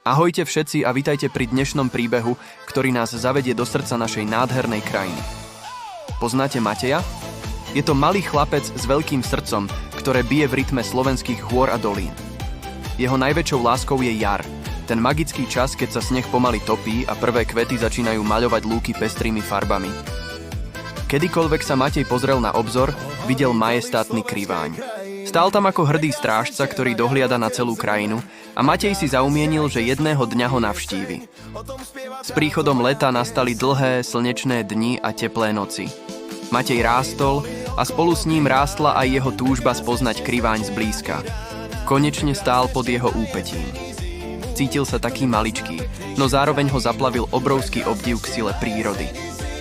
Ahojte všetci a vitajte pri dnešnom príbehu, ktorý nás zavedie do srdca našej nádhernej krajiny. Poznáte Mateja? Je to malý chlapec s veľkým srdcom, ktoré bije v rytme slovenských hôr a dolín. Jeho najväčšou láskou je jar, ten magický čas, keď sa sneh pomaly topí a prvé kvety začínajú maľovať lúky pestrými farbami. Kedykoľvek sa Matej pozrel na obzor, videl majestátny Kriváň. Stál tam ako hrdý strážca, ktorý dohliada na celú krajinu, a Matej si zaumienil, že jedného dňa ho navštívi. S príchodom leta nastali dlhé, slnečné dni a teplé noci. Matej rástol a spolu s ním rástla aj jeho túžba spoznať Kriváň zblízka. Konečne stál pod jeho úpetím. Cítil sa taký maličký, no zároveň ho zaplavil obrovský obdiv k sile prírody.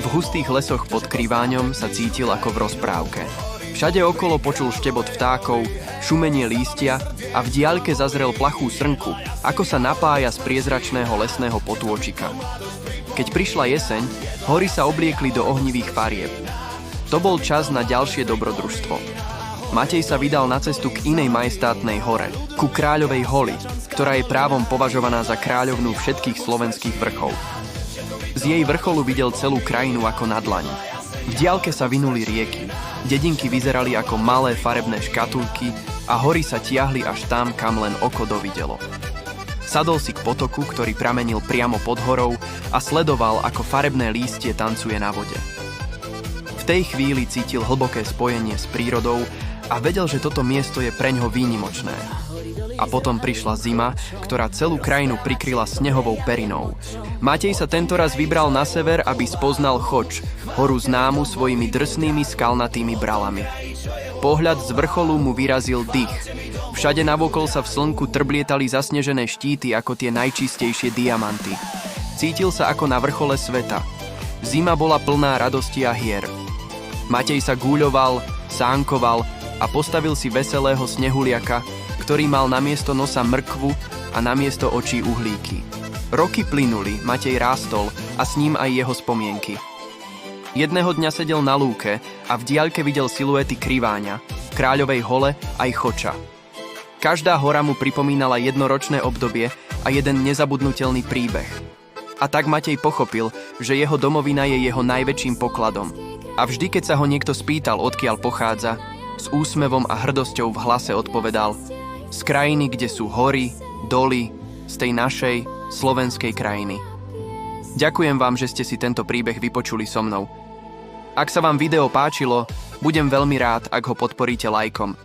V hustých lesoch pod Kriváňom sa cítil ako v rozprávke. Všade okolo počul štebot vtákov, šumenie lístia a v diaľke zazrel plachú srnku, ako sa napája z priezračného lesného potôčika. Keď prišla jeseň, hory sa obliekli do ohnivých farieb. To bol čas na ďalšie dobrodružstvo. Matej sa vydal na cestu k inej majestátnej hore, ku Kráľovej holi, ktorá je právom považovaná za kráľovnú všetkých slovenských vrchov. Z jej vrcholu videl celú krajinu ako na dlaň. V diaľke sa vinuli rieky, dedinky vyzerali ako malé farebné škatulky a hory sa tiahli až tam, kam len oko dovidelo. Sadol si k potoku, ktorý pramenil priamo pod horou, a sledoval, ako farebné lístie tancuje na vode. V tej chvíli cítil hlboké spojenie s prírodou a vedel, že toto miesto je preňho výnimočné. A potom prišla zima, ktorá celú krajinu prikryla snehovou perinou. Matej sa tentoraz vybral na sever, aby spoznal Choč, horu známu svojimi drsnými skalnatými bralami. Pohľad z vrcholu mu vyrazil dých. Všade navokol sa v slnku trblietali zasnežené štíty ako tie najčistejšie diamanty. Cítil sa ako na vrchole sveta. Zima bola plná radosti a hier. Matej sa gúľoval, sánkoval a postavil si veselého snehuliaka, ktorý mal namiesto nosa mrkvu a namiesto očí uhlíky. Roky plynuli, Matej rástol a s ním aj jeho spomienky. Jedného dňa sedel na lúke a v diaľke videl siluety Kriváňa, Kráľovej hole aj Choča. Každá hora mu pripomínala jednoročné obdobie a jeden nezabudnutelný príbeh. A tak Matej pochopil, že jeho domovina je jeho najväčším pokladom. A vždy, keď sa ho niekto spýtal, odkiaľ pochádza, s úsmevom a hrdosťou v hlase odpovedal: z krajiny, kde sú hory, doly, z tej našej slovenskej krajiny. Ďakujem vám, že ste si tento príbeh vypočuli so mnou. Ak sa vám video páčilo, budem veľmi rád, ak ho podporíte lajkom.